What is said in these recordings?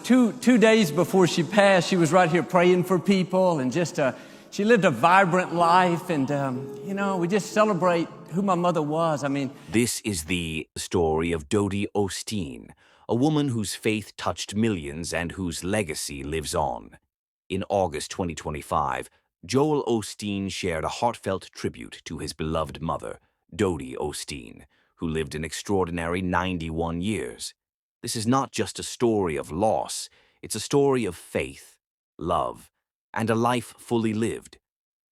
two days before she passed, she was right here praying for people, and just she lived a vibrant life, and we just celebrate who my mother was. I mean, This is the story of Dodie Osteen, a woman whose faith touched millions and whose legacy lives on. In August 2025, Joel Osteen shared a heartfelt tribute to his beloved mother, Dodie Osteen, who lived an extraordinary 91 years. This is not just a story of loss, it's a story of faith, love, and a life fully lived.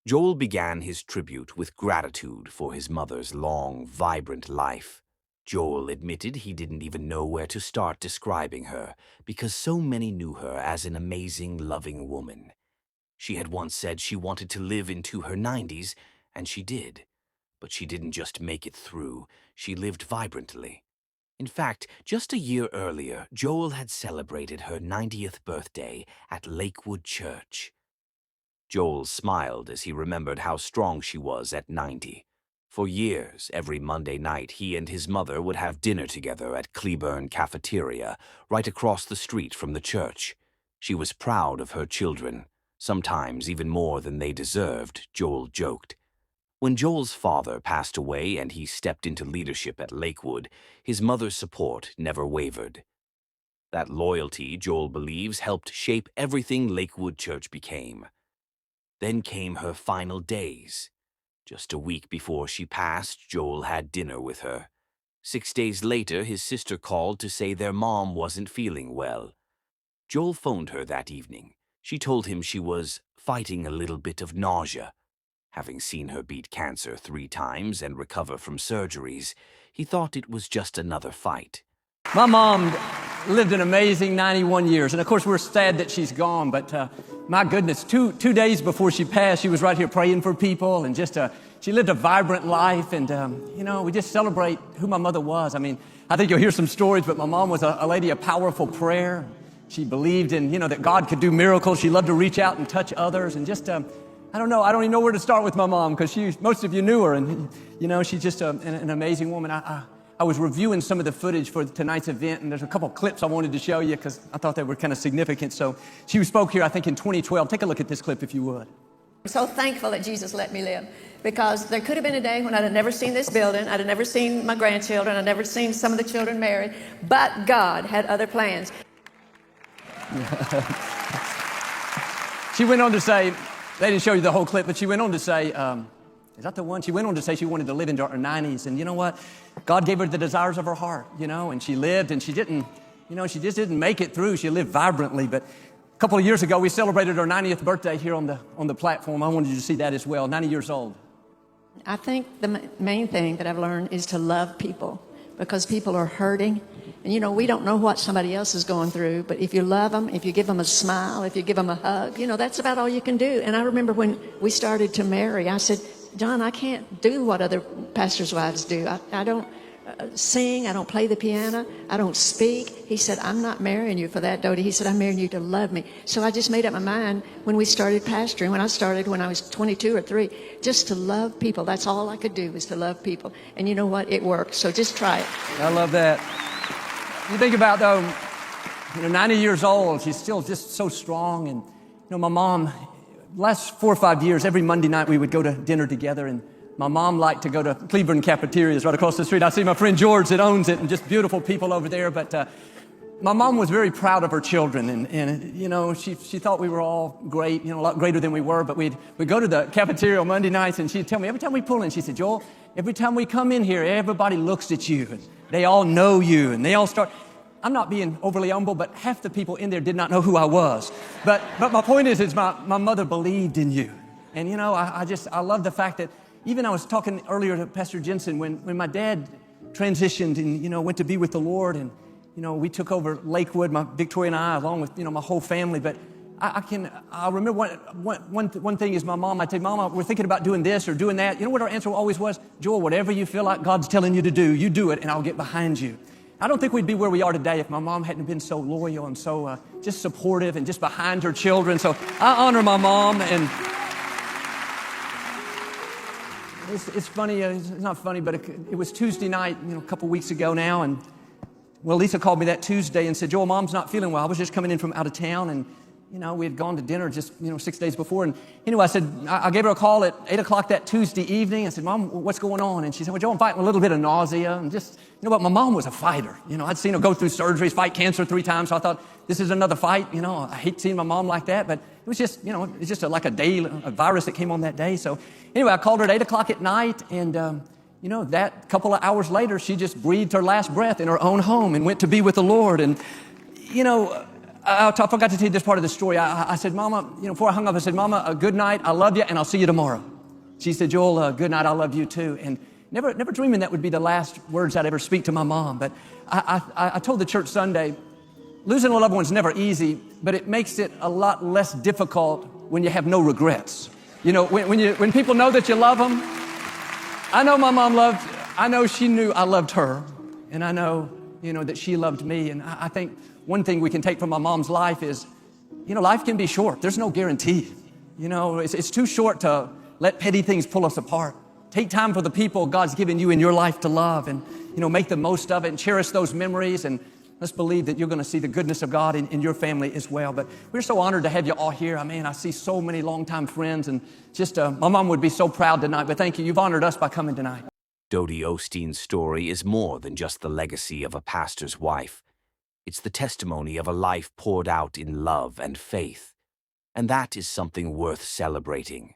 Joel began his tribute with gratitude for his mother's long, vibrant life. Joel admitted he didn't even know where to start describing her because so many knew her as an amazing, loving woman. She had once said she wanted to live into her 90s, and she did. But she didn't just make it through, she lived vibrantly. In fact, just a year earlier, Joel had celebrated her 90th birthday at Lakewood Church. Joel smiled as he remembered how strong she was at 90. For years, every Monday night, he and his mother would have dinner together at Cleburne Cafeteria, right across the street from the church. She was proud of her children, sometimes even more than they deserved, Joel joked. When Joel's father passed away and he stepped into leadership at Lakewood, his mother's support never wavered. That loyalty, Joel believes, helped shape everything Lakewood Church became. Then came her final days. Just a week before she passed, Joel had dinner with her. 6 days later, his sister called to say their mom wasn't feeling well. Joel phoned her that evening. She told him she was fighting a little bit of nausea. Having seen her beat cancer 3 times and recover from surgeries, he thought it was just another fight. my mom lived an amazing 91 years, and of course we're sad that she's gone, but my goodness, two days before she passed, she was right here praying for people, and just she lived a vibrant life, and we just celebrate who my mother was. I mean, I think you'll hear some stories, but my mom was a lady of powerful prayer. She believed in, that God could do miracles. She loved to reach out and touch others, and just, I don't even know where to start with my mom, because most of you knew her, and, she's just an amazing woman. I was reviewing some of the footage for tonight's event, and there's a couple clips I wanted to show you because I thought they were kind of significant. So she spoke here, I think, in 2012. Take a look at this clip if you would. I'm so thankful that Jesus let me live, because there could have been a day when I'd have never seen this building, I'd have never seen my grandchildren, I'd never seen some of the children married, but God had other plans. She went on to say, they didn't show you the whole clip, but she went on to say, is that the one? She went on to say she wanted to live into her 90s, and you know what? God gave her the desires of her heart, and she lived, and she didn't, she just didn't make it through. She lived vibrantly. But a couple of years ago, we celebrated her 90th birthday here on the platform. I wanted you to see that as well. 90 years old. I think the main thing that I've learned is to love people, because people are hurting. And, we don't know what somebody else is going through, but if you love them, if you give them a smile, if you give them a hug, that's about all you can do. And I remember when we started to marry, I said, John, I can't do what other pastors' wives do. I don't sing, I don't play the piano, I don't speak. He said, I'm not marrying you for that, Dodie. He said, I'm marrying you to love me. So I just made up my mind when we started pastoring, when I was 22 or 3, just to love people. That's all I could do, was to love people. And you know what? It worked. So just try it. I love that. You think about, though, 90 years old, she's still just so strong. And, my mom, last 4 or 5 years, every Monday night we would go to dinner together, and my mom liked to go to Cleburne Cafeterias right across the street. I see my friend George that owns it, and just beautiful people over there. But my mom was very proud of her children, and she thought we were all great, a lot greater than we were. But we'd go to the cafeteria on Monday nights, and she'd tell me every time we pull in, she said, Joel, every time we come in here, everybody looks at you, and they all know you, and they all start. I'm not being overly humble, but half the people in there did not know who I was. But my point is my mother believed in you. And, I love the fact that even I was talking earlier to Pastor Jensen when my dad transitioned and, went to be with the Lord, and, we took over Lakewood, Victoria and I, along with, my whole family. But I remember one thing is my mom, I'd say, Mama, we're thinking about doing this or doing that. You know what our answer always was? Joel, whatever you feel like God's telling you to do, you do it, and I'll get behind you. I don't think we'd be where we are today if my mom hadn't been so loyal and so just supportive and just behind her children. So I honor my mom, and it's funny, it's not funny, but it was Tuesday night, a couple weeks ago now, and Well, Lisa called me that Tuesday and said, Joel, Mom's not feeling well. I was just coming in from out of town, and, we had gone to dinner just, 6 days before. And anyway, I gave her a call at 8 o'clock that Tuesday evening. I said, Mom, what's going on? And she said, well, Joel, I'm fighting a little bit of nausea. And just, what, my mom was a fighter. I'd seen her go through surgeries, fight cancer 3 times. So I thought, this is another fight. I hate seeing my mom like that. But it was just, it's just like a virus that came on that day. So anyway, I called her at 8 o'clock at night, and, that couple of hours later, she just breathed her last breath in her own home and went to be with the Lord. And, I forgot to tell you this part of the story. I said, Mama, before I hung up, I said, Mama, good night. I love you, and I'll see you tomorrow. She said, Joel, good night. I love you too. And never dreaming that would be the last words I'd ever speak to my mom. But I told the church Sunday, losing a loved one's never easy, but it makes it a lot less difficult when you have no regrets. When people know that you love them. I know my mom I know she knew I loved her, and I know, that she loved me. And I think one thing we can take from my mom's life is, life can be short. There's no guarantee. It's too short to let petty things pull us apart. Take time for the people God's given you in your life to love, and, make the most of it and cherish those memories. And let's believe that you're going to see the goodness of God in your family as well. But we're so honored to have you all here. I see so many longtime friends, and just my mom would be so proud tonight. But thank you. You've honored us by coming tonight. Dodie Osteen's story is more than just the legacy of a pastor's wife. It's the testimony of a life poured out in love and faith. And that is something worth celebrating.